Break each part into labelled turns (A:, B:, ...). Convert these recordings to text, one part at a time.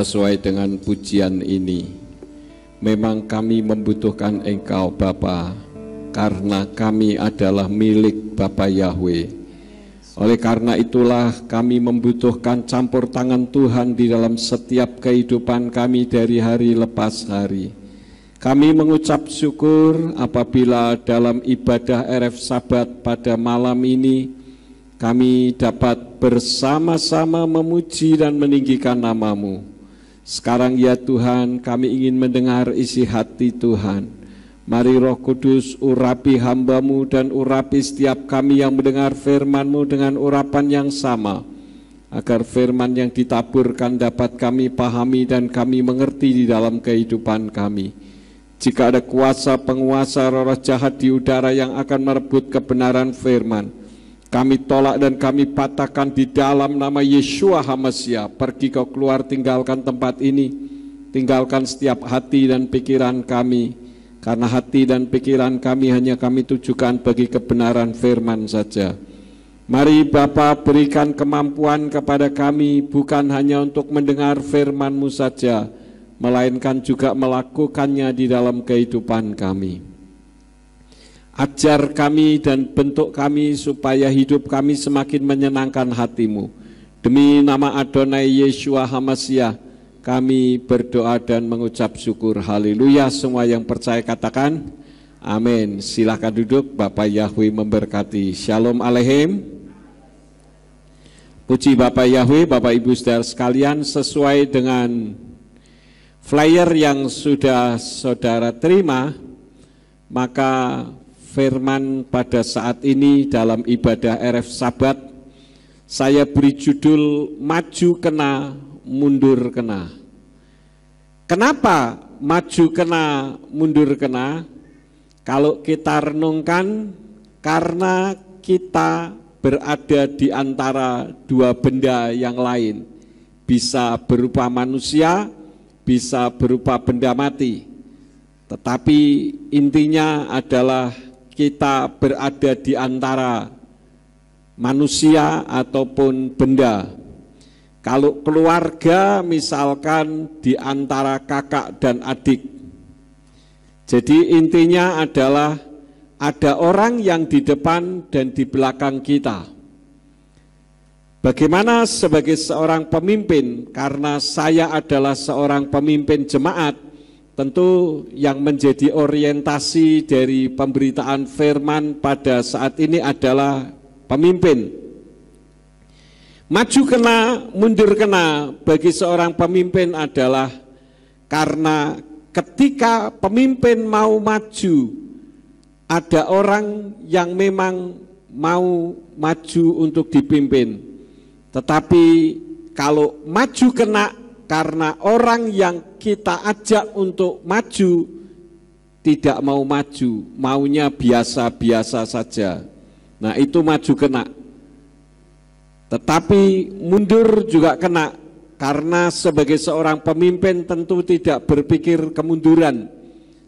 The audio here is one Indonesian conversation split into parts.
A: sesuai dengan pujian ini. Memang kami membutuhkan Engkau Bapa, karena kami adalah milik Bapa Yahweh. Oleh karena itulah kami membutuhkan campur tangan Tuhan di dalam setiap kehidupan kami dari hari lepas hari. Kami mengucap syukur apabila dalam ibadah Erev Sabat pada malam ini kami dapat bersama-sama memuji dan meninggikan nama-Mu. Sekarang ya Tuhan, kami ingin mendengar isi hati Tuhan. Mari Roh Kudus urapi hamba-Mu dan urapi setiap kami yang mendengar firman-Mu dengan urapan yang sama, agar firman yang ditaburkan dapat kami pahami dan kami mengerti di dalam kehidupan kami. Jika ada kuasa penguasa roh jahat di udara yang akan merebut kebenaran firman, kami tolak dan kami patahkan di dalam nama Yeshua HaMashiach. Pergi kau keluar, tinggalkan tempat ini, tinggalkan setiap hati dan pikiran kami, karena hati dan pikiran kami hanya kami tujukan bagi kebenaran firman saja. Mari Bapa berikan kemampuan kepada kami, bukan hanya untuk mendengar firman-Mu saja, melainkan juga melakukannya di dalam kehidupan kami. Ajar kami dan bentuk kami supaya hidup kami semakin menyenangkan hati-Mu. Demi nama Adonai Yeshua HaMashiach kami berdoa dan mengucap syukur. Haleluya. Semua yang percaya katakan amin. Silakan duduk. Bapak Yahweh memberkati. Shalom Aleichem. Puji Bapak Yahweh. Bapak Ibu saudara sekalian, sesuai dengan flyer yang sudah saudara terima, maka firman pada saat ini dalam ibadah Erev Sabat saya beri judul maju kena, mundur kena. Kenapa maju kena, mundur kena? Kalau kita renungkan, karena kita berada di antara dua benda yang lain, bisa berupa manusia, bisa berupa benda mati. Tetapi intinya adalah kita berada di antara manusia ataupun benda. Kalau keluarga misalkan di antara kakak dan adik. Jadi intinya adalah ada orang yang di depan dan di belakang kita. Bagaimana sebagai seorang pemimpin, karena saya adalah seorang pemimpin jemaat, tentu yang menjadi orientasi dari pemberitaan firman pada saat ini adalah pemimpin. Maju kena, mundur kena bagi seorang pemimpin adalah karena ketika pemimpin mau maju, ada orang yang memang mau maju untuk dipimpin. Tetapi kalau maju kena karena orang yang kita ajak untuk maju tidak mau maju, maunya biasa-biasa saja. Nah, itu maju kena. Tetapi mundur juga kena, karena sebagai seorang pemimpin tentu tidak berpikir kemunduran.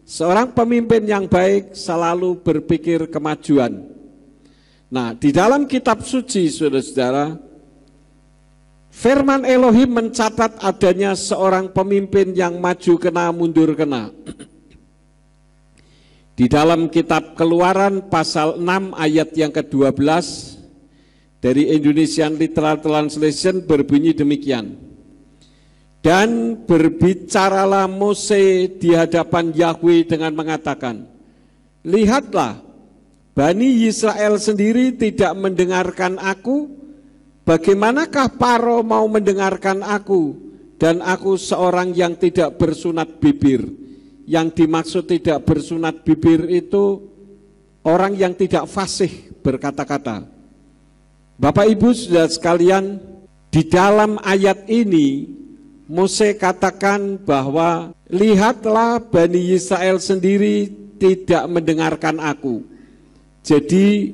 A: Seorang pemimpin yang baik selalu berpikir kemajuan. Nah, di dalam kitab suci, saudara-saudara, firman Elohim mencatat adanya seorang pemimpin yang maju kena, mundur kena. Di dalam kitab Keluaran pasal 6 ayat yang ke-12 dari Indonesian Literal Translation berbunyi demikian. Dan berbicaralah Mose di hadapan Yahweh dengan mengatakan, lihatlah, Bani Israel sendiri tidak mendengarkan aku. Bagaimanakah Paro mau mendengarkan aku, dan aku seorang yang tidak bersunat bibir? Yang dimaksud tidak bersunat bibir itu orang yang tidak fasih berkata-kata. Bapak Ibu saudara sekalian, di dalam ayat ini Mose katakan bahwa lihatlah Bani Israel sendiri tidak mendengarkan aku. Jadi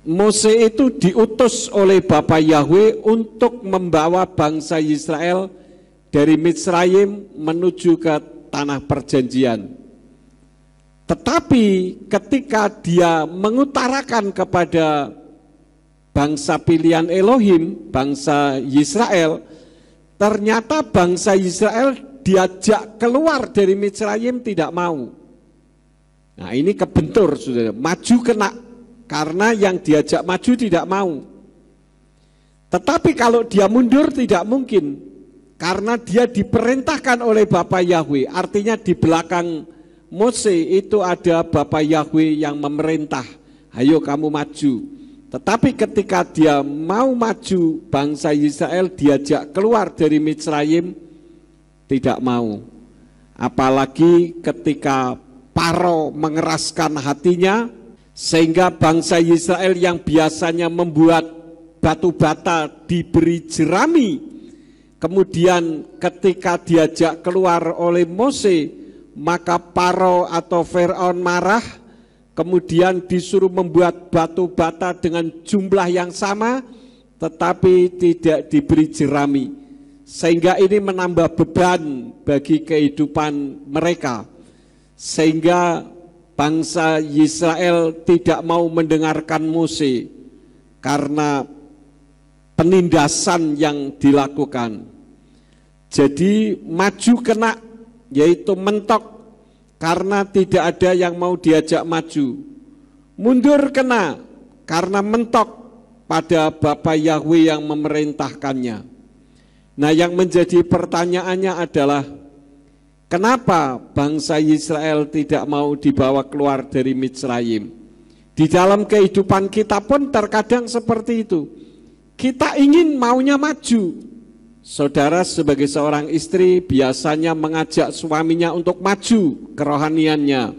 A: Mose itu diutus oleh Bapa Yahweh untuk membawa bangsa Israel dari Mitsrayim menuju ke tanah perjanjian. Tetapi ketika dia mengutarakan kepada bangsa pilihan Elohim, bangsa Israel, Ternyata bangsa Israel diajak keluar dari Mitsrayim tidak mau. Nah ini kebentur, saudara, maju kena, karena yang diajak maju tidak mau. Tetapi kalau dia mundur tidak mungkin, karena dia diperintahkan oleh Bapa Yahweh. Artinya di belakang Mose itu ada Bapa Yahweh yang memerintah, ayo kamu maju. Tetapi ketika dia mau maju, bangsa Israel diajak keluar dari Mitsrayim, tidak mau. Apalagi ketika Paro mengeraskan hatinya, sehingga bangsa Israel yang biasanya membuat batu bata diberi jerami, kemudian ketika diajak keluar oleh Mose, maka Paro atau Firaun marah, kemudian disuruh membuat batu bata dengan jumlah yang sama, tetapi tidak diberi jerami. Sehingga ini menambah beban bagi kehidupan mereka. Sehingga bangsa Israel tidak mau mendengarkan Mose karena penindasan yang dilakukan. Jadi maju kena, yaitu mentok, karena tidak ada yang mau diajak maju. Mundur kena, karena mentok pada Bapa Yahweh yang memerintahkannya. Nah yang menjadi pertanyaannya adalah, kenapa bangsa Israel tidak mau dibawa keluar dari Mitsrayim? Di dalam kehidupan kita pun terkadang seperti itu. Kita ingin maunya maju. Saudara sebagai seorang istri biasanya mengajak suaminya untuk maju kerohaniannya.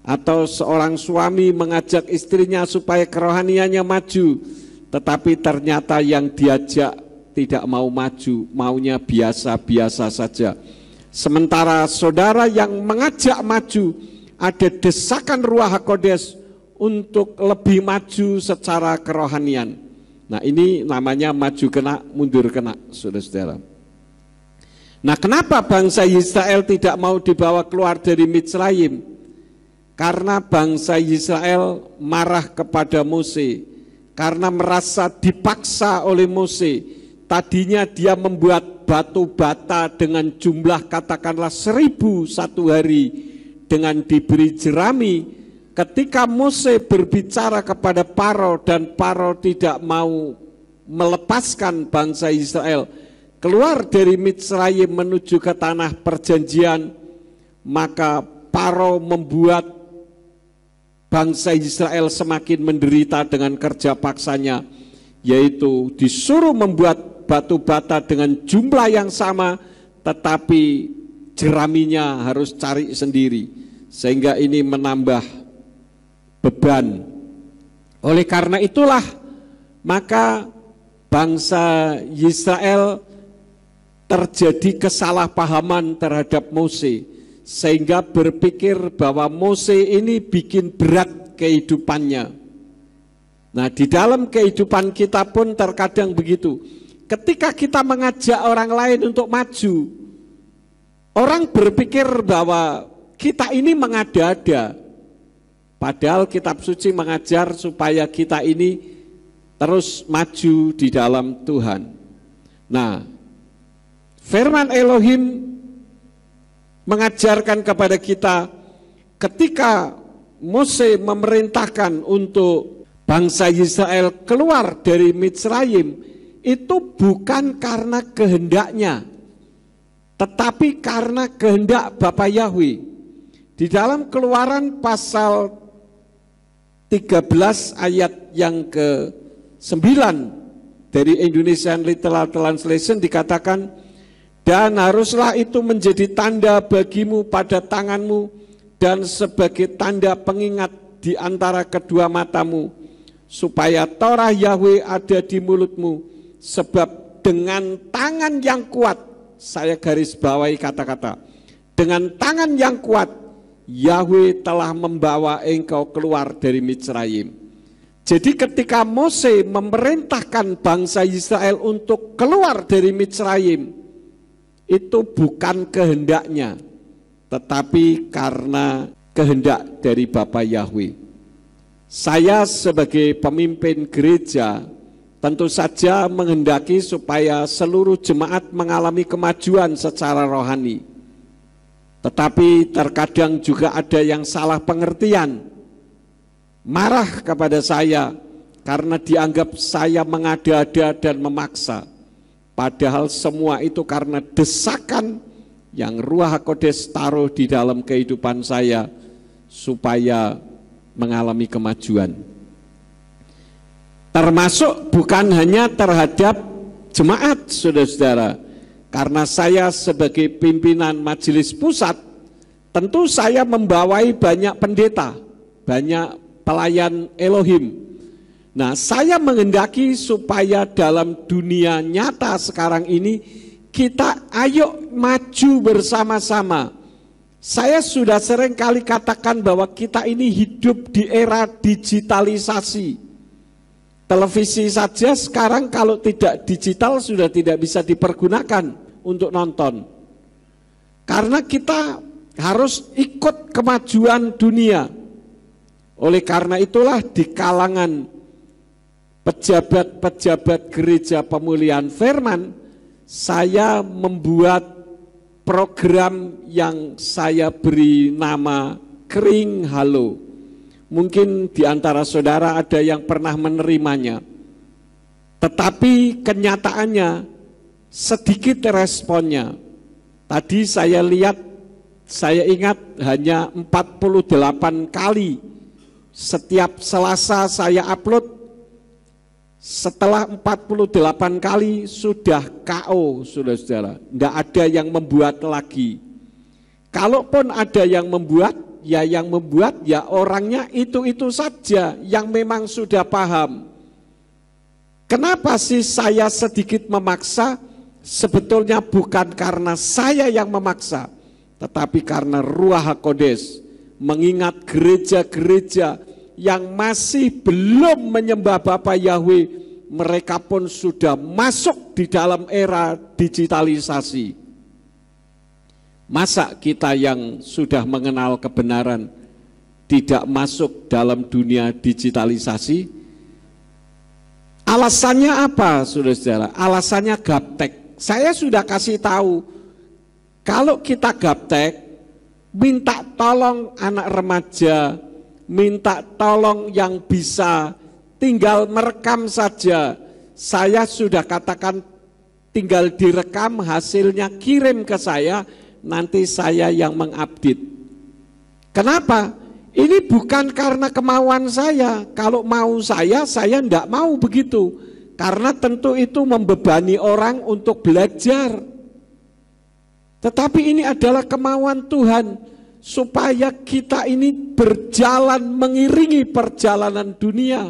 A: Atau seorang suami mengajak istrinya supaya kerohaniannya maju. Tetapi ternyata yang diajak tidak mau maju, maunya biasa-biasa saja. Sementara saudara yang mengajak maju, ada desakan Ruach HaKodes untuk lebih maju secara kerohanian. Nah ini namanya maju kena, mundur kena, saudara-saudara. Nah kenapa bangsa Israel tidak mau dibawa keluar dari Mitsrayim? Karena bangsa Israel marah kepada Mose, karena merasa dipaksa oleh Mose. Tadinya dia membuat batu bata dengan jumlah katakanlah 1000 satu hari dengan diberi jerami. Ketika Mose berbicara kepada Paro dan Paro tidak mau melepaskan bangsa Israel keluar dari Mitsrayim menuju ke tanah perjanjian, maka Paro membuat bangsa Israel semakin menderita dengan kerja paksanya, yaitu disuruh membuat batu bata dengan jumlah yang sama, tetapi jeraminya harus cari sendiri, sehingga ini menambah beban. Oleh karena itulah maka bangsa Israel terjadi kesalahpahaman terhadap Mose, sehingga berpikir bahwa Mose ini bikin berat kehidupannya. Nah di dalam kehidupan kita pun terkadang begitu. Ketika kita mengajak orang lain untuk maju, orang berpikir bahwa kita ini mengada-ada. Padahal kitab suci mengajar supaya kita ini terus maju di dalam Tuhan. Nah, firman Elohim mengajarkan kepada kita ketika Mose memerintahkan untuk bangsa Israel keluar dari Mitsrayim, itu bukan karena kehendaknya, tetapi karena kehendak Bapa Yahweh. Di dalam Keluaran pasal 13 ayat yang ke-9 dari Indonesian Literal Translation dikatakan, dan haruslah itu menjadi tanda bagimu pada tanganmu dan sebagai tanda pengingat di antara kedua matamu, supaya Torah Yahweh ada di mulutmu, sebab dengan tangan yang kuat, saya garis bawahi kata-kata, dengan tangan yang kuat Yahweh telah membawa engkau keluar dari Mitsrayim. Jadi ketika Mose memerintahkan bangsa Israel untuk keluar dari Mitsrayim, itu bukan kehendaknya, tetapi karena kehendak dari Bapa Yahweh. Saya sebagai pemimpin gereja tentu saja menghendaki supaya seluruh jemaat mengalami kemajuan secara rohani. Tetapi terkadang juga ada yang salah pengertian, marah kepada saya karena dianggap saya mengada-ada dan memaksa. Padahal semua itu karena desakan yang Ruach HaKodes taruh di dalam kehidupan saya supaya mengalami kemajuan. Termasuk bukan hanya terhadap jemaat, saudara-saudara, karena saya sebagai pimpinan majelis pusat, tentu saya membawai banyak pendeta, banyak pelayan Elohim. Nah, saya menghendaki supaya dalam dunia nyata sekarang ini, kita ayo maju bersama-sama. Saya sudah sering kali katakan bahwa kita ini hidup di era digitalisasi. Televisi saja sekarang kalau tidak digital sudah tidak bisa dipergunakan untuk nonton. Karena kita harus ikut kemajuan dunia. Oleh karena itulah di kalangan pejabat-pejabat gereja pemulihan firman, saya membuat program yang saya beri nama Kering Halo. Mungkin di antara saudara ada yang pernah menerimanya, tetapi kenyataannya sedikit responnya. Tadi saya lihat, saya ingat hanya 48 kali setiap Selasa saya upload. Setelah 48 kali sudah KO, saudara-saudara, tidak ada yang membuat lagi. Kalaupun ada yang membuat, ya orangnya itu-itu saja yang memang sudah paham. Kenapa sih saya sedikit memaksa? Sebetulnya bukan karena saya yang memaksa, tetapi karena Ruach HaKodes mengingat gereja-gereja yang masih belum menyembah Bapa Yahweh, mereka pun sudah masuk di dalam era digitalisasi. Masa kita yang sudah mengenal kebenaran tidak masuk dalam dunia digitalisasi? Alasannya apa, saudara-saudara? Alasannya gaptek. Saya sudah kasih tahu, kalau kita gaptek, minta tolong anak remaja, minta tolong yang bisa tinggal merekam saja. Saya sudah katakan tinggal direkam, hasilnya kirim ke saya, nanti saya yang mengupdate. Kenapa? Ini bukan karena kemauan saya. Kalau mau saya tidak mau begitu. Karena tentu itu membebani orang untuk belajar. Tetapi ini adalah kemauan Tuhan, supaya kita ini berjalan mengiringi perjalanan dunia.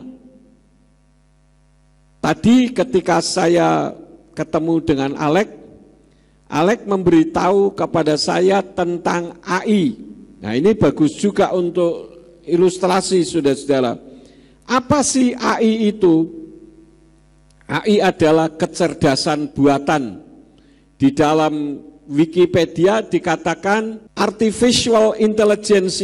A: Tadi ketika saya ketemu dengan Alex memberitahu kepada saya tentang AI. Nah, ini bagus juga untuk ilustrasi, saudara-saudara. Apa sih AI itu? AI adalah kecerdasan buatan. Di dalam Wikipedia dikatakan artificial intelligence.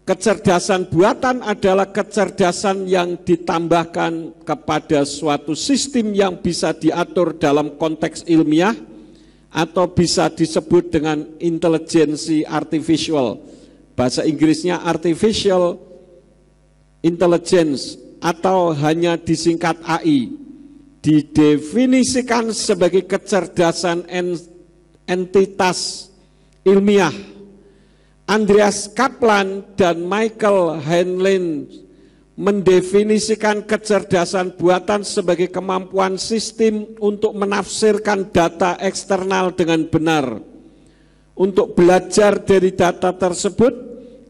A: Kecerdasan buatan adalah kecerdasan yang ditambahkan kepada suatu sistem yang bisa diatur dalam konteks ilmiah, atau bisa disebut dengan intelijensi artificial. Bahasa Inggrisnya artificial intelligence atau hanya disingkat AI. Didefinisikan sebagai kecerdasan entitas ilmiah. Andreas Kaplan dan Michael Heinlein mendefinisikan kecerdasan buatan sebagai kemampuan sistem untuk menafsirkan data eksternal dengan benar, untuk belajar dari data tersebut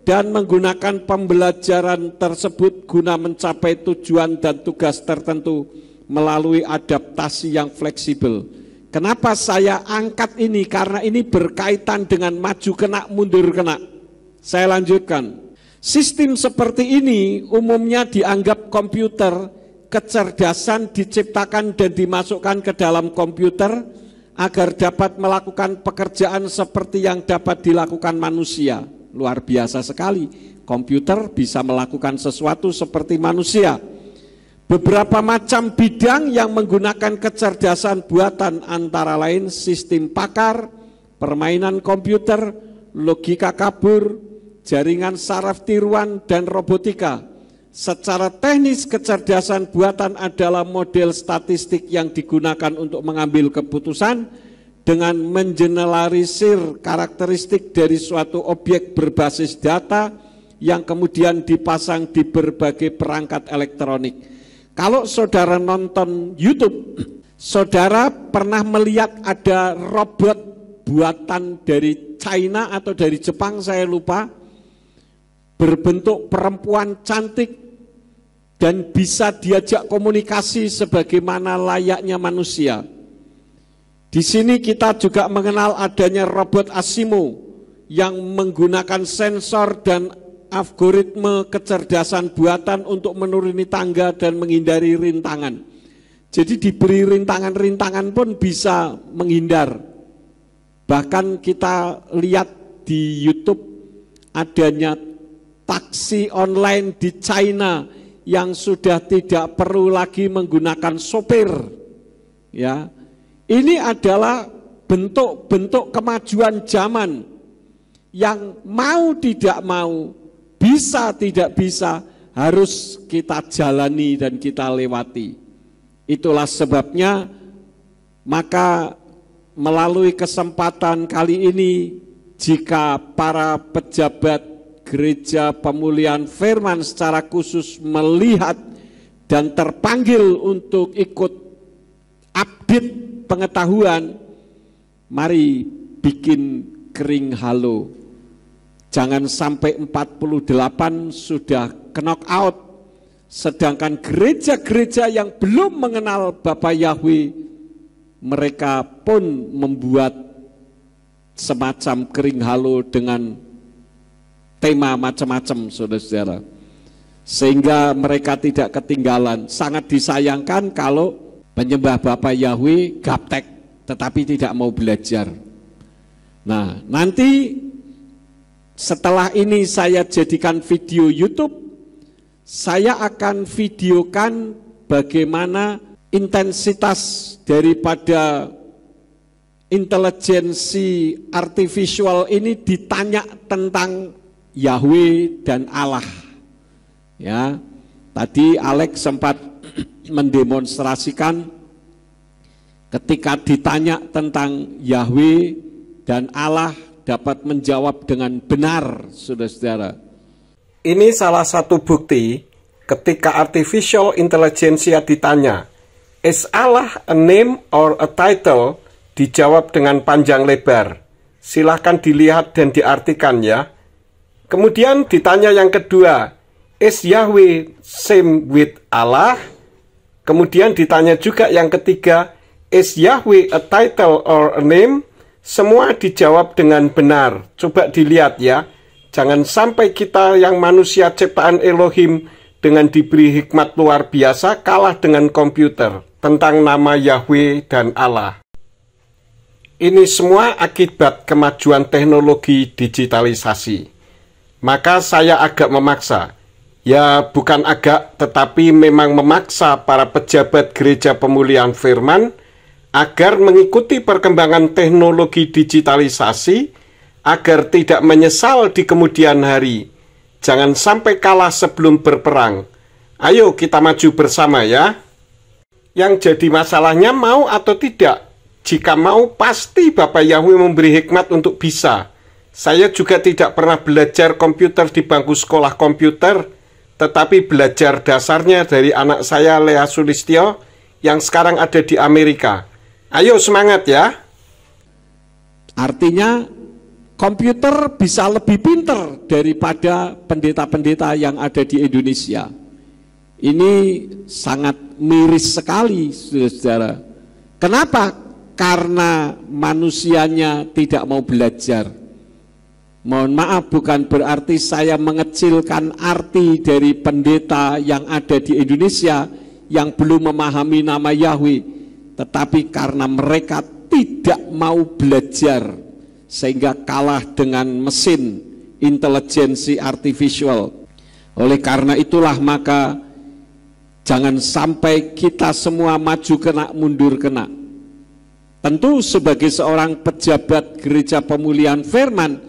A: dan menggunakan pembelajaran tersebut guna mencapai tujuan dan tugas tertentu melalui adaptasi yang fleksibel. Kenapa saya angkat ini? Karena ini berkaitan dengan maju kena, mundur kena. Saya lanjutkan. Sistem seperti ini umumnya dianggap komputer. Kecerdasan diciptakan dan dimasukkan ke dalam komputer agar dapat melakukan pekerjaan seperti yang dapat dilakukan manusia. Luar biasa sekali. Komputer bisa melakukan sesuatu seperti manusia. Beberapa macam bidang yang menggunakan kecerdasan buatan antara lain sistem pakar, permainan komputer, logika kabur, jaringan saraf tiruan, dan robotika. Secara teknis kecerdasan buatan adalah model statistik yang digunakan untuk mengambil keputusan dengan mengeneralisir karakteristik dari suatu objek berbasis data yang kemudian dipasang di berbagai perangkat elektronik. Kalau saudara nonton YouTube, saudara pernah melihat ada robot buatan dari China atau dari Jepang, saya lupa, berbentuk perempuan cantik dan bisa diajak komunikasi sebagaimana layaknya manusia. Di sini kita juga mengenal adanya robot Asimo yang menggunakan sensor dan algoritma kecerdasan buatan untuk menuruni tangga dan menghindari rintangan. Jadi diberi rintangan-rintangan pun bisa menghindar. Bahkan kita lihat di YouTube adanya taksi online di China yang sudah tidak perlu lagi menggunakan sopir. Ya, ini adalah bentuk-bentuk kemajuan zaman yang mau tidak mau, bisa tidak bisa, harus kita jalani dan kita lewati. Itulah sebabnya maka melalui kesempatan kali ini, jika para pejabat Gereja Pemulihan Firman secara khusus melihat dan terpanggil untuk ikut update pengetahuan, mari bikin kering halo. Jangan sampai 48 sudah knock out, sedangkan gereja-gereja yang belum mengenal Bapa Yahweh, mereka pun membuat semacam kering halo dengan tema macam-macam, saudara-saudara, sehingga mereka tidak ketinggalan. Sangat disayangkan kalau penyembah Bapa Yahweh gaptek tetapi tidak mau belajar. Nah, nanti setelah ini saya jadikan video YouTube, saya akan videokan bagaimana intensitas daripada intelijensi artificial ini ditanya tentang Yahweh dan Allah. Ya, tadi Alex sempat mendemonstrasikan ketika ditanya tentang Yahweh dan Allah dapat menjawab dengan benar, saudara-saudara. Ini salah satu bukti ketika artificial intelligence ditanya, "Is Allah a name or a title?" Dijawab dengan panjang lebar. Silahkan dilihat dan diartikan ya. Kemudian ditanya yang kedua, "Is Yahweh same with Allah?" Kemudian ditanya juga yang ketiga, "Is Yahweh a title or a name?" Semua dijawab dengan benar. Coba dilihat ya. Jangan sampai kita yang manusia ciptaan Elohim dengan diberi hikmat luar biasa kalah dengan komputer tentang nama Yahweh dan Allah. Ini semua akibat kemajuan teknologi digitalisasi. Maka saya agak memaksa. Ya, bukan agak, tetapi memang memaksa para pejabat Gereja Pemulihan Firman agar mengikuti perkembangan teknologi digitalisasi, agar tidak menyesal di kemudian hari. Jangan sampai kalah sebelum berperang. Ayo kita maju bersama ya. Yang jadi masalahnya mau atau tidak. Jika mau, pasti Bapak Yahweh memberi hikmat untuk bisa. Saya juga tidak pernah belajar komputer di bangku sekolah komputer, tetapi belajar dasarnya dari anak saya, Lea Sulistyo, yang sekarang ada di Amerika. Ayo semangat ya. Artinya komputer bisa lebih pintar daripada pendeta-pendeta yang ada di Indonesia. Ini sangat miris sekali, saudara. Kenapa? Karena manusianya tidak mau belajar. Mohon maaf, bukan berarti saya mengecilkan arti dari pendeta yang ada di Indonesia yang belum memahami nama Yahweh, tetapi karena mereka tidak mau belajar sehingga kalah dengan mesin intelijensi artificial. Oleh karena itulah maka Jangan sampai kita semua maju kena, mundur kena. Tentu sebagai seorang pejabat Gereja Pemulihan Firman,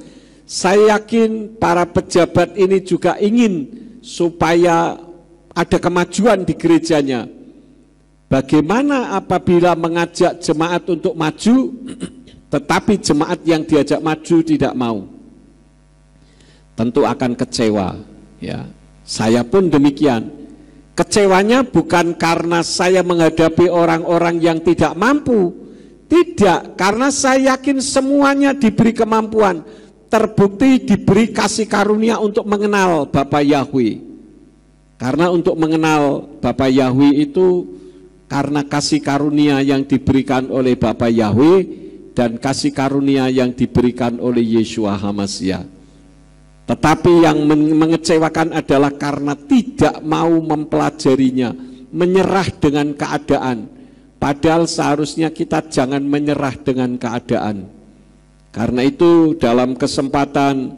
A: saya yakin para pejabat ini juga ingin supaya ada kemajuan di gerejanya. Bagaimana apabila mengajak jemaat untuk maju, tetapi jemaat yang diajak maju tidak mau? Tentu akan kecewa. Ya, saya pun demikian. Kecewanya bukan karena saya menghadapi orang-orang yang tidak mampu, tidak, karena saya yakin semuanya diberi kemampuan, terbukti diberi kasih karunia untuk mengenal Bapa Yahweh. Karena untuk mengenal Bapa Yahweh itu karena kasih karunia yang diberikan oleh Bapa Yahweh dan kasih karunia yang diberikan oleh Yeshua HaMashiach. Tetapi yang mengecewakan adalah karena tidak mau mempelajarinya, menyerah dengan keadaan. Padahal seharusnya kita jangan menyerah dengan keadaan. Karena itu dalam kesempatan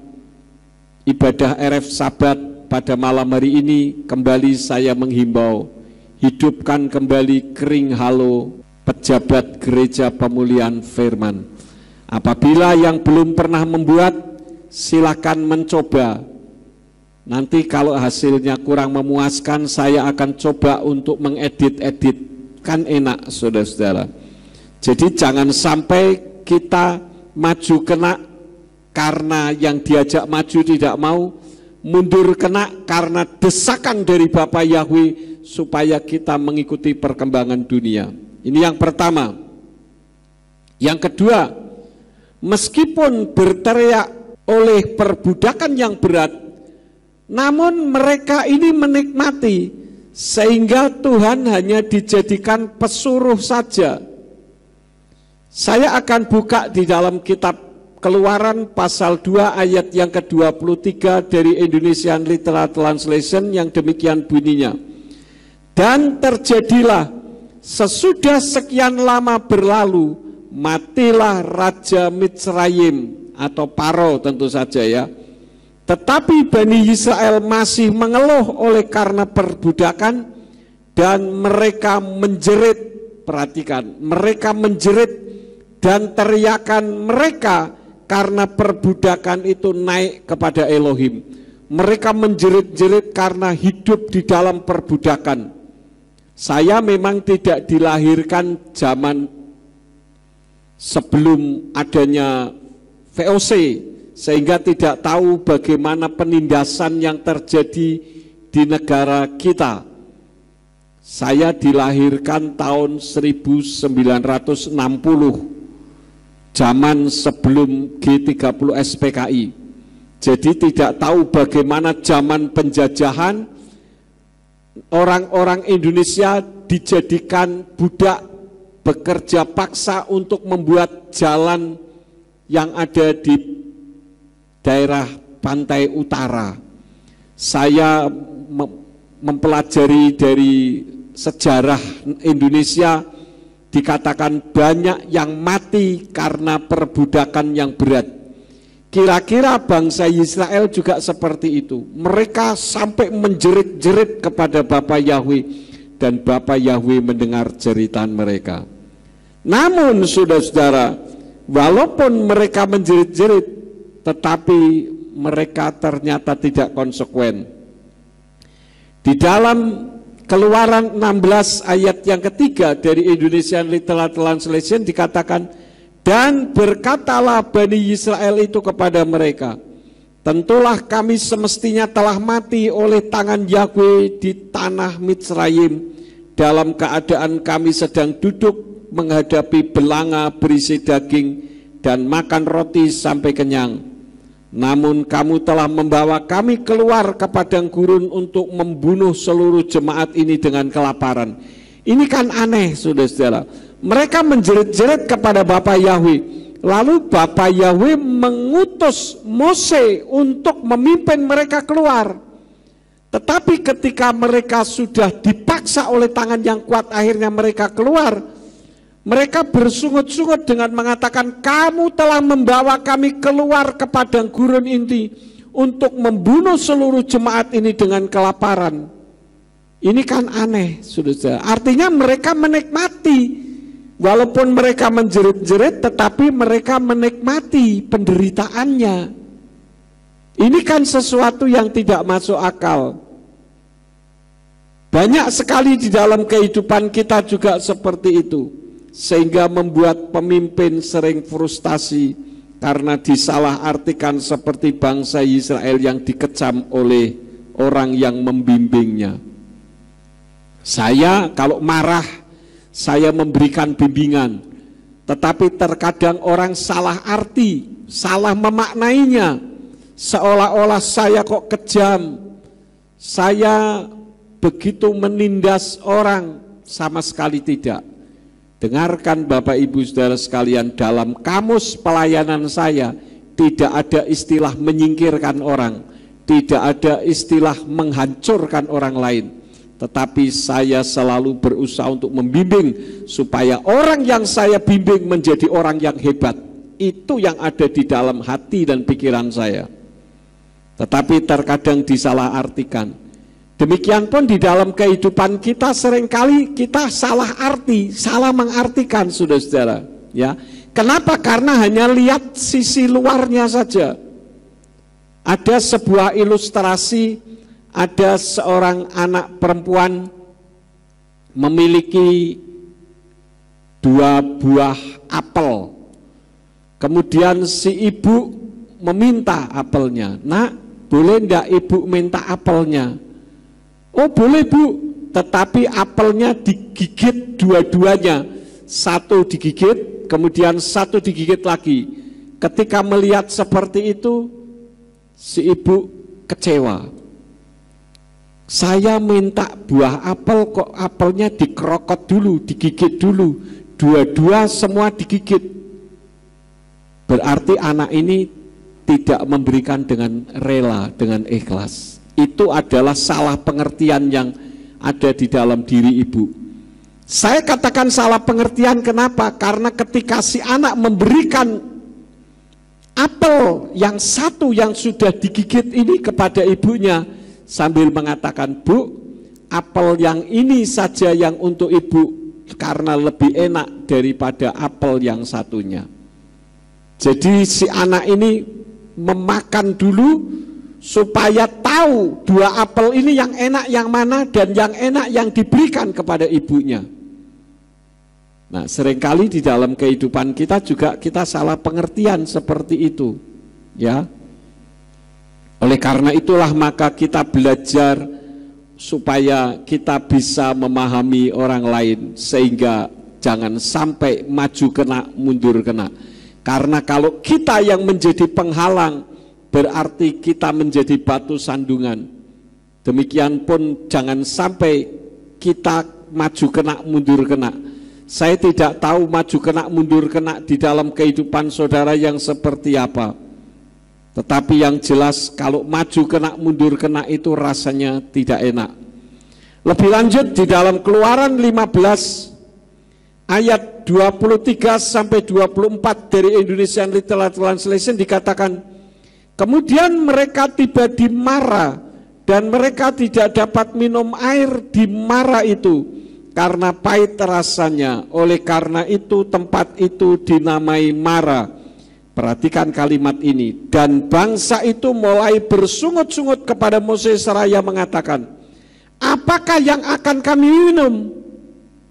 A: ibadah RF Sabat pada malam hari ini, kembali saya menghimbau, hidupkan kembali kering halo pejabat Gereja Pemulihan Firman. Apabila yang belum pernah membuat, silakan mencoba. Nanti kalau hasilnya kurang memuaskan, saya akan coba untuk mengedit-edit. Kan enak, saudara-saudara. Jadi jangan sampai kita maju kena karena yang diajak maju tidak mau, mundur kena karena desakan dari Bapa Yahweh supaya kita mengikuti perkembangan dunia. Ini yang pertama. Yang kedua, meskipun berteriak oleh perbudakan yang berat, namun mereka ini menikmati, sehingga Tuhan hanya dijadikan pesuruh saja. Saya akan buka di dalam kitab Keluaran pasal 2 ayat yang ke-23 dari Indonesian Literal Translation yang demikian bunyinya. Dan terjadilah sesudah sekian lama berlalu, matilah Raja Mitsrayim atau Paro tentu saja ya. Tetapi Bani Israel masih mengeluh oleh karena perbudakan dan mereka menjerit, perhatikan, mereka menjerit dan teriakan mereka karena perbudakan itu naik kepada Elohim. Mereka menjerit-jerit karena hidup di dalam perbudakan. Saya memang tidak dilahirkan zaman sebelum adanya VOC, sehingga tidak tahu bagaimana penindasan yang terjadi di negara kita. Saya dilahirkan tahun 1960, zaman sebelum G30 SPKI. Jadi tidak tahu bagaimana zaman penjajahan orang-orang Indonesia dijadikan budak, bekerja paksa untuk membuat jalan yang ada di daerah pantai utara. Saya mempelajari dari sejarah Indonesia, dikatakan banyak yang mati karena perbudakan yang berat. Kira-kira bangsa Israel juga seperti itu. Mereka sampai menjerit-jerit kepada Bapa Yahweh, dan Bapa Yahweh mendengar jeritan mereka. Namun saudara-saudara, walaupun mereka menjerit-jerit, tetapi mereka ternyata tidak konsekuen. Di dalam Keluaran 16 ayat yang ketiga dari Indonesian Literal Translation dikatakan, dan berkatalah Bani Israel itu kepada mereka, tentulah kami semestinya telah mati oleh tangan Yahweh di tanah Mitsrayim, dalam keadaan kami sedang duduk menghadapi belanga berisi daging dan makan roti sampai kenyang. Namun kamu telah membawa kami keluar ke padang gurun untuk membunuh seluruh jemaat ini dengan kelaparan. Ini kan aneh, saudara-saudara. Mereka menjerit-jerit kepada Bapa Yahweh, lalu Bapa Yahweh mengutus Mose untuk memimpin mereka keluar. Tetapi ketika mereka sudah dipaksa oleh tangan yang kuat, akhirnya mereka keluar. Mereka bersungut-sungut dengan mengatakan, kamu telah membawa kami keluar ke padang gurun ini untuk membunuh seluruh jemaat ini dengan kelaparan. Ini kan aneh, saudara. Artinya mereka menikmati, walaupun mereka menjerit-jerit, tetapi mereka menikmati penderitaannya. Ini kan sesuatu yang tidak masuk akal. Banyak sekali di dalam kehidupan kita juga seperti itu, sehingga membuat pemimpin sering frustasi karena disalahartikan seperti bangsa Israel yang dikecam oleh orang yang membimbingnya. Saya kalau marah, saya memberikan bimbingan, tetapi terkadang orang salah arti, salah memaknainya, seolah-olah saya kok kejam, saya begitu menindas orang. Sama sekali tidak. Dengarkan Bapak Ibu Saudara sekalian, dalam kamus pelayanan saya tidak ada istilah menyingkirkan orang, tidak ada istilah menghancurkan orang lain. Tetapi saya selalu berusaha untuk membimbing supaya orang yang saya bimbing menjadi orang yang hebat. Itu yang ada di dalam hati dan pikiran saya. Tetapi terkadang disalahartikan. Demikian pun di dalam kehidupan kita seringkali kita salah arti, salah mengartikan, saudara-saudara. Ya, kenapa? Karena hanya lihat sisi luarnya saja. Ada sebuah ilustrasi, ada seorang anak perempuan memiliki 2 buah apel. Kemudian si ibu meminta apelnya. Nak, boleh enggak ibu minta apelnya? Oh boleh bu, tetapi apelnya digigit dua-duanya. Satu digigit, kemudian satu digigit lagi. Ketika melihat seperti itu, si ibu kecewa. Saya minta buah apel, kok apelnya dikerokot dulu, digigit dulu. Dua-dua semua digigit. Berarti anak ini tidak memberikan dengan rela, dengan ikhlas. Itu adalah salah pengertian yang ada di dalam diri ibu. Saya katakan salah pengertian kenapa? Karena ketika si anak memberikan apel yang satu yang sudah digigit ini kepada ibunya, sambil mengatakan, Bu, apel yang ini saja yang untuk ibu, karena lebih enak daripada apel yang satunya. Jadi si anak ini memakan dulu supaya tahu 2 apel ini yang enak yang mana, dan yang enak yang diberikan kepada ibunya. Nah, seringkali di dalam kehidupan kita juga kita salah pengertian seperti itu, ya. Oleh karena itulah maka kita belajar supaya kita bisa memahami orang lain, sehingga jangan sampai maju kena, mundur kena. Karena kalau kita yang menjadi penghalang, berarti kita menjadi batu sandungan. Demikian pun jangan sampai kita maju kena, mundur kena. Saya tidak tahu maju kena, mundur kena di dalam kehidupan saudara yang seperti apa. Tetapi yang jelas kalau maju kena, mundur kena itu rasanya tidak enak. Lebih lanjut di dalam Keluaran 15 ayat 23 sampai 24 dari Indonesian Literal Translation dikatakan, kemudian mereka tiba di Mara, dan mereka tidak dapat minum air di Mara itu karena pahit rasanya. Oleh karena itu tempat itu dinamai Mara. Perhatikan kalimat ini. Dan bangsa itu mulai bersungut-sungut kepada Moses seraya mengatakan, apakah yang akan kami minum?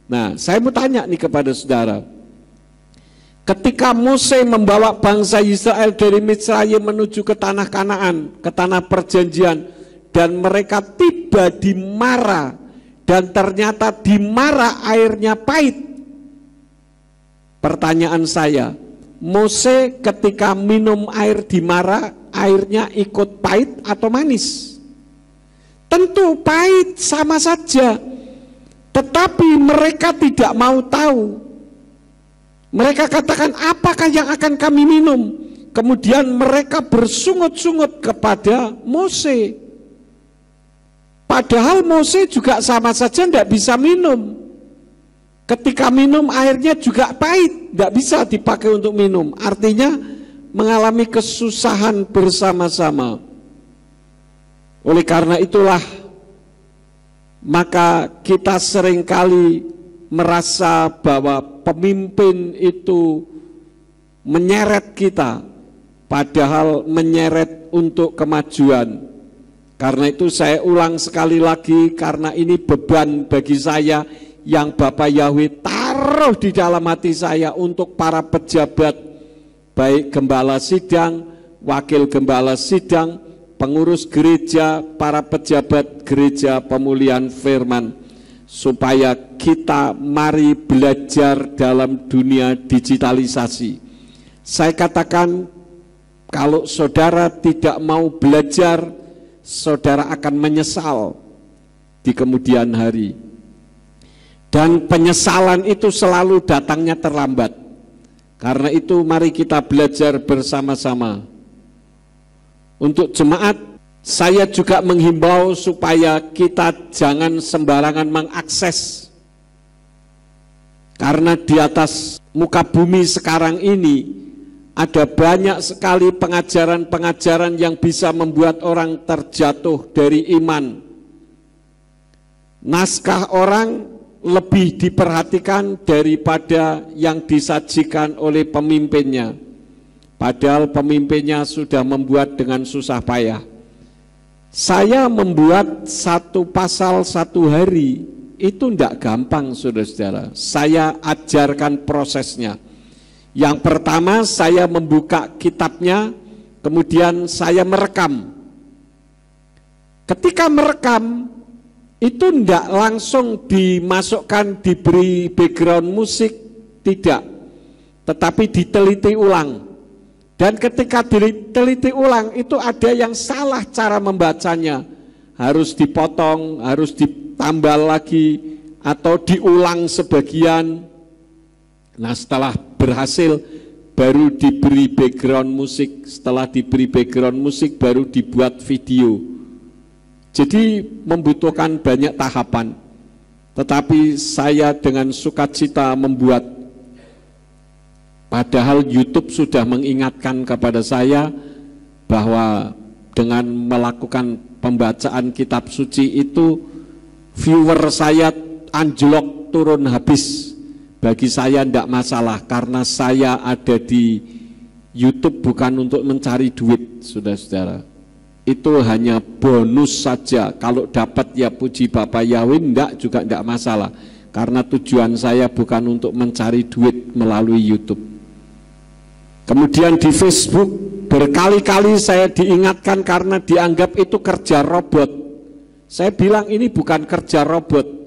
A: Nah, saya mau tanya nih kepada saudara. Ketika Mose membawa bangsa Israel dari Misraim menuju ke tanah Kanaan, ke tanah perjanjian, dan mereka tiba di Mara, dan ternyata di Mara airnya pahit. Pertanyaan saya, Mose ketika minum air di Mara, airnya ikut pahit atau manis? Tentu pahit, sama saja. Tetapi mereka tidak mau tahu. Mereka katakan, apakah yang akan kami minum? Kemudian mereka bersungut-sungut kepada Mose. Padahal Mose juga sama saja tidak bisa minum. Ketika minum airnya juga pahit, tidak bisa dipakai untuk minum. Artinya mengalami kesusahan bersama-sama. Oleh karena itulah maka kita seringkali merasa bahwa pemimpin itu menyeret kita, padahal menyeret untuk kemajuan. Karena itu saya ulang sekali lagi, karena ini beban bagi saya yang Bapak Yahweh taruh di dalam hati saya untuk para pejabat, baik gembala sidang, wakil gembala sidang, pengurus gereja, para pejabat gereja pemulihan firman, supaya kita mari belajar dalam dunia digitalisasi. Saya katakan, kalau saudara tidak mau belajar, saudara akan menyesal di kemudian hari. Dan penyesalan itu selalu datangnya terlambat. Karena itu mari kita belajar bersama-sama. Untuk jemaat, saya juga menghimbau supaya kita jangan sembarangan mengakses. Karena di atas muka bumi sekarang ini ada banyak sekali pengajaran-pengajaran yang bisa membuat orang terjatuh dari iman. Naskah orang lebih diperhatikan daripada yang disajikan oleh pemimpinnya. Padahal pemimpinnya sudah membuat dengan susah payah. Saya membuat satu pasal satu hari, itu tidak gampang, saudara-saudara. Saya ajarkan prosesnya. Yang pertama, saya membuka kitabnya, kemudian saya merekam. Ketika merekam, itu tidak langsung dimasukkan, diberi background musik, tidak. Tetapi diteliti ulang. Dan ketika diteliti ulang, itu ada yang salah cara membacanya. Harus dipotong, harus ditambah lagi, atau diulang sebagian. Nah, setelah berhasil baru diberi background musik, setelah diberi background musik baru dibuat video. Jadi membutuhkan banyak tahapan. Tetapi saya dengan sukacita membuat. Padahal YouTube sudah mengingatkan kepada saya bahwa dengan melakukan pembacaan kitab suci itu viewer saya anjlok turun habis. Bagi saya tidak masalah, karena saya ada di YouTube bukan untuk mencari duit, saudara-saudara. Itu hanya bonus saja. Kalau dapat ya puji Bapak Yahweh, juga tidak masalah. Karena tujuan saya bukan untuk mencari duit melalui YouTube. Kemudian di Facebook berkali-kali saya diingatkan karena dianggap itu kerja robot. Saya bilang ini bukan kerja robot.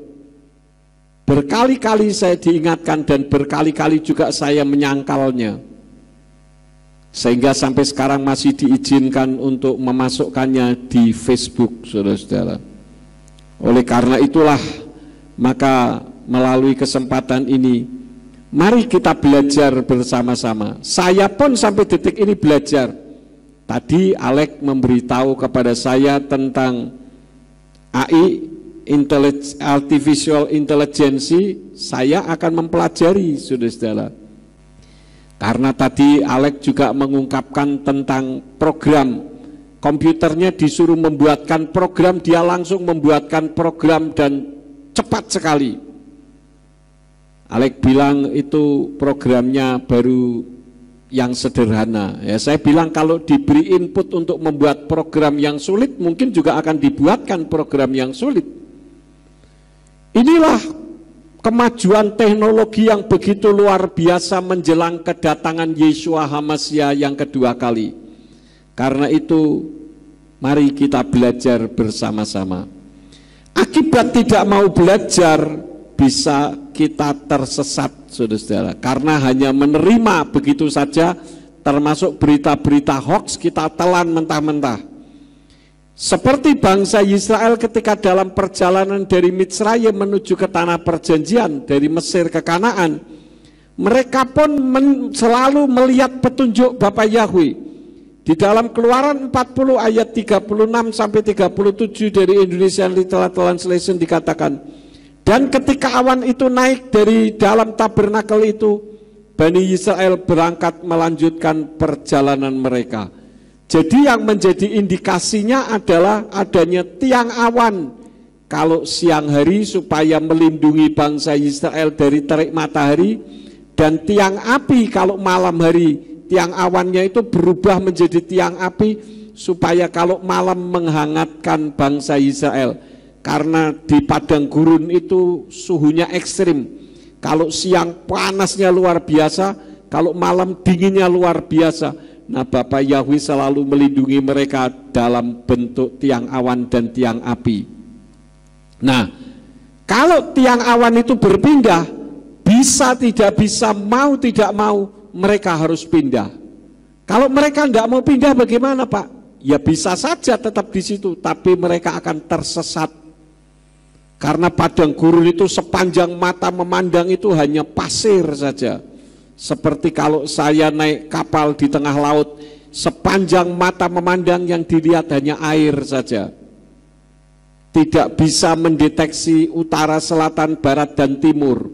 A: Berkali-kali saya diingatkan dan berkali-kali juga saya menyangkalnya. Sehingga sampai sekarang masih diizinkan untuk memasukkannya di Facebook, saudara-saudara. Oleh karena itulah, maka melalui kesempatan ini, mari kita belajar bersama-sama. Saya pun sampai detik ini belajar. Tadi Alek memberitahu kepada saya tentang AI, Artificial Intelligence, saya akan mempelajari, saudara-saudara. Karena tadi Alek juga mengungkapkan tentang program, komputernya disuruh membuatkan program, dia langsung membuatkan program dan cepat sekali. Alek bilang itu programnya baru yang sederhana. Ya, saya bilang kalau diberi input untuk membuat program yang sulit, mungkin juga akan dibuatkan program yang sulit. Inilah kemajuan teknologi yang begitu luar biasa menjelang kedatangan Yeshua HaMashiach yang kedua kali. Karena itu, mari kita belajar bersama-sama. Akibat tidak mau belajar, bisa kita tersesat, saudara-saudara. Karena hanya menerima begitu saja, termasuk berita-berita hoax, kita telan mentah-mentah. Seperti bangsa Israel ketika dalam perjalanan dari Mitsrayim menuju ke tanah perjanjian, dari Mesir ke Kanaan, mereka pun selalu melihat petunjuk Bapa Yahweh. Di dalam Keluaran 40 ayat 36 sampai 37 dari Indonesian Literal Translation dikatakan, dan ketika awan itu naik dari dalam tabernakel itu, Bani Israel berangkat melanjutkan perjalanan mereka. Jadi yang menjadi indikasinya adalah adanya tiang awan kalau siang hari supaya melindungi bangsa Israel dari terik matahari, dan tiang api kalau malam hari, tiang awannya itu berubah menjadi tiang api supaya kalau malam menghangatkan bangsa Israel. Karena di padang gurun itu suhunya ekstrim. Kalau siang panasnya luar biasa, kalau malam dinginnya luar biasa. Nah, Bapa Yahweh selalu melindungi mereka dalam bentuk tiang awan dan tiang api. Nah, kalau tiang awan itu berpindah, bisa tidak bisa, mau tidak mau, mereka harus pindah. Kalau mereka tidak mau pindah bagaimana, Pak? Ya bisa saja tetap di situ, tapi mereka akan tersesat. Karena padang gurun itu sepanjang mata memandang itu hanya pasir saja. Seperti kalau saya naik kapal di tengah laut, sepanjang mata memandang yang dilihat hanya air saja. Tidak bisa mendeteksi utara, selatan, barat, dan timur.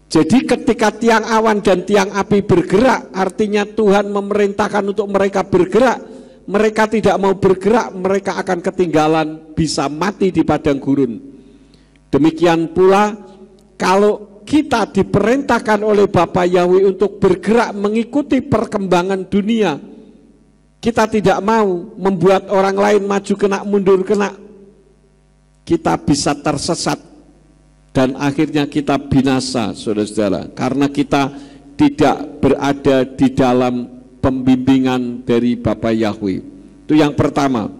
A: Jadi ketika tiang awan dan tiang api bergerak, artinya Tuhan memerintahkan untuk mereka bergerak. Mereka tidak mau bergerak, mereka akan ketinggalan, bisa mati di padang gurun. Demikian pula kalau kita diperintahkan oleh Bapa Yahweh untuk bergerak mengikuti perkembangan dunia, kita tidak mau membuat orang lain maju kena mundur kena, kita bisa tersesat dan akhirnya kita binasa, saudara-saudara, karena kita tidak berada di dalam pembimbingan dari Bapa Yahweh. Itu yang pertama.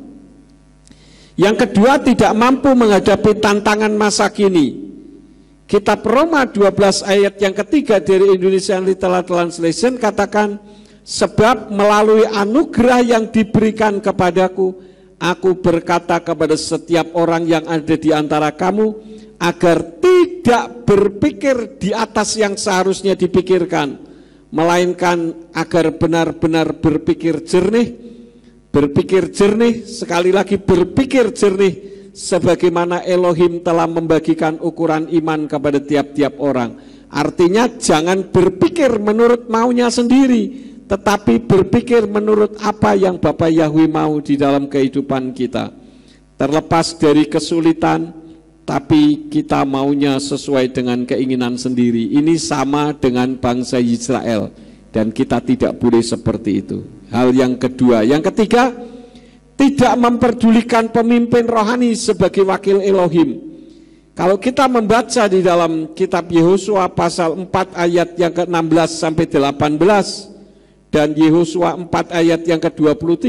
A: Yang kedua, tidak mampu menghadapi tantangan masa kini. Kitab Roma 12 ayat yang ketiga dari Indonesian Literal Translation katakan, sebab melalui anugerah yang diberikan kepadaku, aku berkata kepada setiap orang yang ada di antara kamu, agar tidak berpikir di atas yang seharusnya dipikirkan, melainkan agar benar-benar berpikir jernih. Berpikir jernih, sekali lagi berpikir jernih, sebagaimana Elohim telah membagikan ukuran iman kepada tiap-tiap orang. Artinya jangan berpikir menurut maunya sendiri, tetapi berpikir menurut apa yang Bapa Yahweh mau di dalam kehidupan kita. Terlepas dari kesulitan, tapi kita maunya sesuai dengan keinginan sendiri. Ini sama dengan bangsa Israel, dan kita tidak boleh seperti itu. Hal yang kedua. Yang ketiga, tidak memperdulikan pemimpin rohani sebagai wakil Elohim. Kalau kita membaca di dalam kitab Yehosua pasal 4 ayat yang ke-16 sampai 18 dan Yehosua 4 ayat yang ke-23,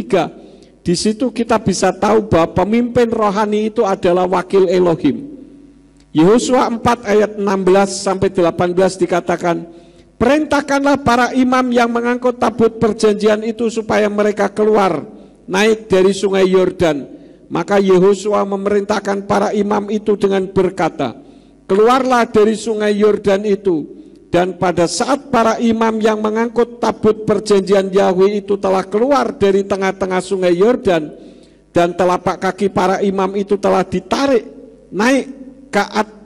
A: di situ kita bisa tahu bahwa pemimpin rohani itu adalah wakil Elohim. Yehosua 4 ayat 16 sampai 18 dikatakan, perintahkanlah para imam yang mengangkut tabut perjanjian itu supaya mereka keluar naik dari sungai Yordan. Maka Yehosua memerintahkan para imam itu dengan berkata, keluarlah dari sungai Yordan itu. Dan pada saat para imam yang mengangkut tabut perjanjian Yahweh itu telah keluar dari tengah-tengah sungai Yordan, dan telapak kaki para imam itu telah ditarik naik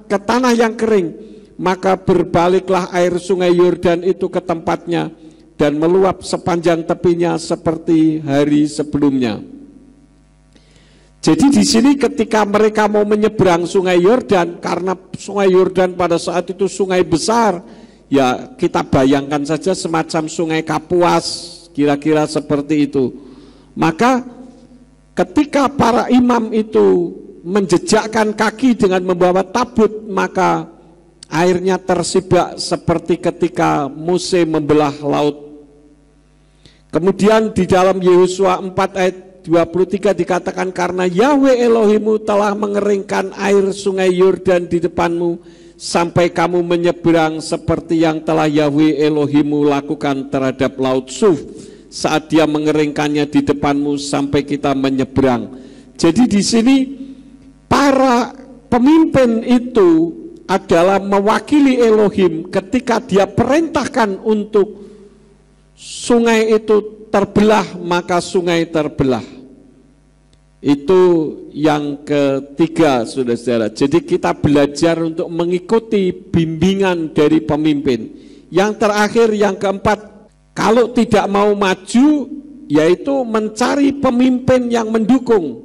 A: ke tanah yang kering, maka berbaliklah air sungai Yordan itu ke tempatnya dan meluap sepanjang tepinya seperti hari sebelumnya. Jadi di sini ketika mereka mau menyeberang sungai Yordan, karena sungai Yordan pada saat itu sungai besar, ya kita bayangkan saja semacam sungai Kapuas, kira-kira seperti itu. Maka ketika para imam itu menjejakkan kaki dengan membawa tabut, maka airnya tersibak seperti ketika Mose membelah laut. Kemudian di dalam Yehosua 4 ayat 23 dikatakan, karena Yahweh Elohimmu telah mengeringkan air sungai Yordan di depanmu, sampai kamu menyeberang seperti yang telah Yahweh Elohimmu lakukan terhadap laut Suf, saat dia mengeringkannya di depanmu sampai kita menyeberang. Jadi di sini para pemimpin itu adalah mewakili Elohim ketika dia perintahkan untuk sungai itu terbelah, maka sungai terbelah. Itu yang ketiga, saudara-saudara. Jadi kita belajar untuk mengikuti bimbingan dari pemimpin. Yang terakhir, yang keempat, kalau tidak mau maju, yaitu mencari pemimpin yang mendukung.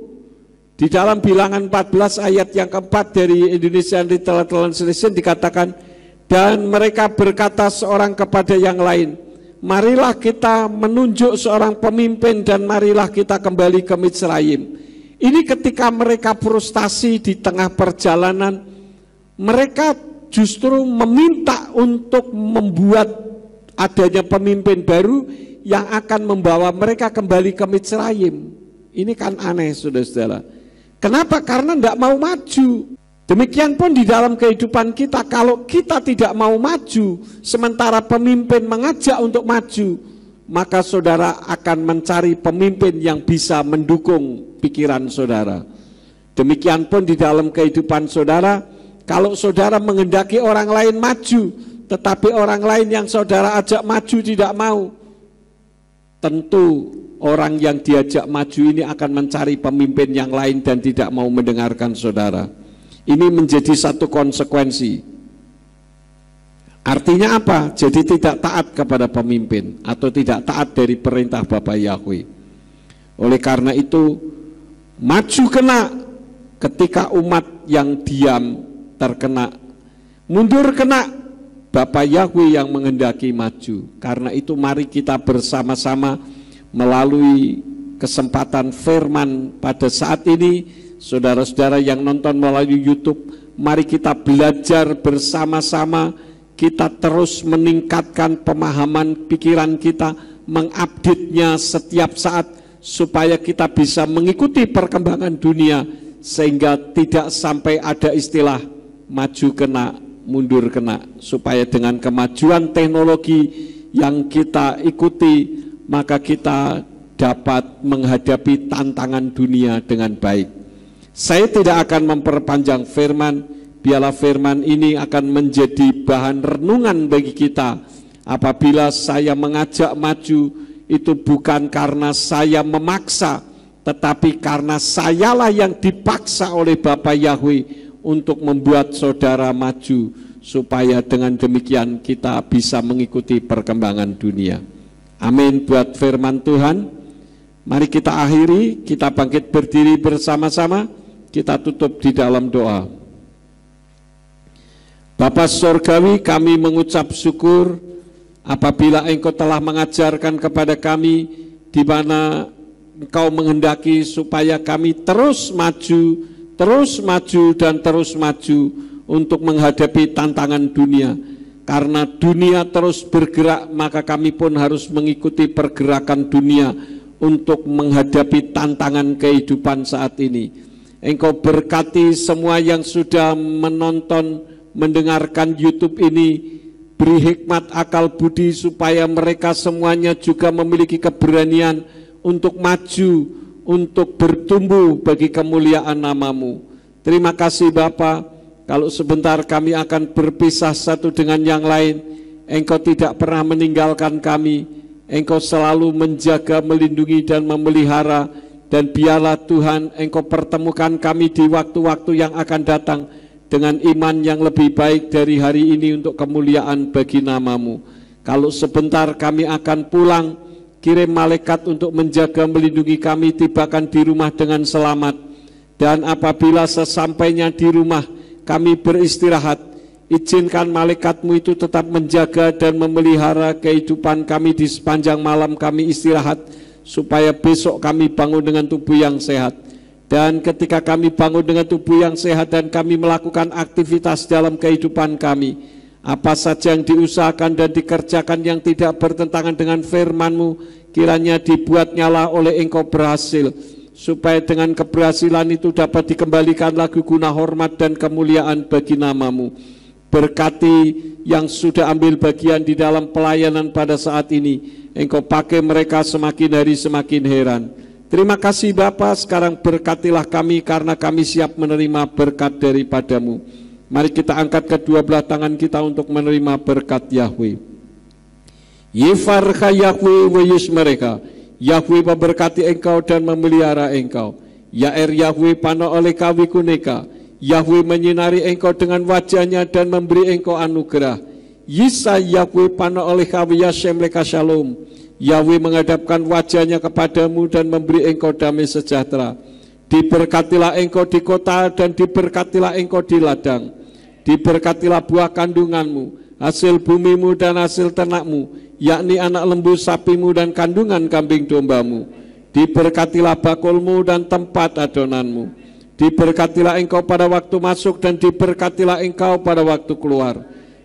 A: Di dalam Bilangan 14 ayat yang keempat dari Indonesian Literal Translation dikatakan, dan mereka berkata seorang kepada yang lain, marilah kita menunjuk seorang pemimpin dan marilah kita kembali ke Mitsraim. Ini ketika mereka frustasi di tengah perjalanan, mereka justru meminta untuk membuat adanya pemimpin baru yang akan membawa mereka kembali ke Mitsraim. Ini kan aneh, saudara-saudara. Kenapa? Karena tidak mau maju. Demikian pun di dalam kehidupan kita, kalau kita tidak mau maju, sementara pemimpin mengajak untuk maju, maka saudara akan mencari pemimpin yang bisa mendukung pikiran saudara. Demikian pun di dalam kehidupan saudara, kalau saudara menghendaki orang lain maju, tetapi orang lain yang saudara ajak maju tidak mau, tentu orang yang diajak maju ini akan mencari pemimpin yang lain dan tidak mau mendengarkan saudara. Ini menjadi satu konsekuensi. Artinya apa? Jadi tidak taat kepada pemimpin atau tidak taat dari perintah Bapa Yahweh. Oleh karena itu, maju kena ketika umat yang diam terkena, mundur kena Bapa Yahweh yang menghendaki maju. Karena itu mari kita bersama-sama melalui kesempatan firman pada saat ini, saudara-saudara yang nonton melalui YouTube, mari kita belajar bersama-sama, kita terus meningkatkan pemahaman pikiran kita, mengupdate-nya setiap saat, supaya kita bisa mengikuti perkembangan dunia, sehingga tidak sampai ada istilah maju kena, mundur kena, supaya dengan kemajuan teknologi yang kita ikuti, maka kita dapat menghadapi tantangan dunia dengan baik. Saya tidak akan memperpanjang firman, biarlah firman ini akan menjadi bahan renungan bagi kita. Apabila saya mengajak maju, itu bukan karena saya memaksa, tetapi karena sayalah yang dipaksa oleh Bapa Yahweh untuk membuat saudara maju, supaya dengan demikian kita bisa mengikuti perkembangan dunia. Amin buat firman Tuhan. Mari kita akhiri, kita bangkit berdiri bersama-sama, kita tutup di dalam doa. Bapa Surgawi, kami mengucap syukur apabila Engkau telah mengajarkan kepada kami di mana Engkau menghendaki supaya kami terus maju dan terus maju untuk menghadapi tantangan dunia. Karena dunia terus bergerak, maka kami pun harus mengikuti pergerakan dunia untuk menghadapi tantangan kehidupan saat ini. Engkau berkati semua yang sudah menonton, mendengarkan YouTube ini, beri hikmat akal budi supaya mereka semuanya juga memiliki keberanian untuk maju, untuk bertumbuh bagi kemuliaan nama-Mu. Terima kasih Bapa. Kalau sebentar kami akan berpisah satu dengan yang lain, Engkau tidak pernah meninggalkan kami. Engkau selalu menjaga, melindungi dan memelihara. Dan biarlah Tuhan Engkau pertemukan kami di waktu-waktu yang akan datang dengan iman yang lebih baik dari hari ini untuk kemuliaan bagi nama-Mu. Kalau sebentar kami akan pulang, kirim malaikat untuk menjaga, melindungi kami, tibakan di rumah dengan selamat. Dan apabila sesampainya di rumah kami beristirahat, izinkan malaikat-Mu itu tetap menjaga dan memelihara kehidupan kami di sepanjang malam kami istirahat, supaya besok kami bangun dengan tubuh yang sehat. Dan ketika kami bangun dengan tubuh yang sehat dan kami melakukan aktivitas dalam kehidupan kami, apa saja yang diusahakan dan dikerjakan yang tidak bertentangan dengan firman-Mu, kiranya dibuatnyalah oleh Engkau berhasil, supaya dengan keberhasilan itu dapat dikembalikan lagi guna hormat dan kemuliaan bagi nama-Mu. Berkati yang sudah ambil bagian di dalam pelayanan pada saat ini, Engkau pakai mereka semakin hari semakin heran. Terima kasih Bapa, sekarang berkatilah kami karena kami siap menerima berkat daripada-Mu. Mari kita angkat kedua belah tangan kita untuk menerima berkat Yahweh. Yifarcha Yahweh wa yishmereka. Yahweh memberkati engkau dan memelihara engkau. Yair Yahweh pano oleh kawikuneka. Yahweh menyinari engkau dengan wajahnya dan memberi engkau anugerah. Yisa Yahweh pano oleh kawiyashem leka shalom. Yahweh menghadapkan wajahnya kepadamu dan memberi engkau damai sejahtera. Diberkatilah engkau di kota dan diberkatilah engkau di ladang. Diberkatilah buah kandunganmu, hasil bumimu dan hasil ternakmu, yakni anak lembu sapimu dan kandungan kambing dombamu. Diberkatilah bakulmu dan tempat adonanmu. Diberkatilah engkau pada waktu masuk dan diberkatilah engkau pada waktu keluar.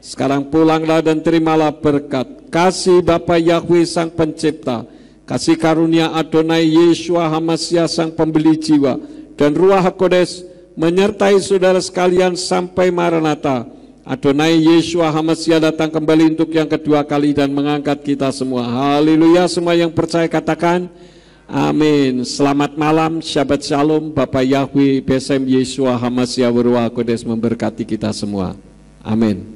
A: Sekarang pulanglah dan terimalah berkat. Kasih Bapa Yahweh Sang Pencipta, kasih karunia Adonai Yeshua HaMashiach Sang Pembeli jiwa, dan Ruach HaKodes menyertai saudara sekalian sampai Maranatha. Adonai Yeshua HaMashiach datang kembali untuk yang kedua kali dan mengangkat kita semua. Haleluya. Semua yang percaya katakan amin. Selamat malam, Shabbat Shalom. Bapak Yahweh Besem Yeshua HaMashiach Ruach HaKodes memberkati kita semua. Amin.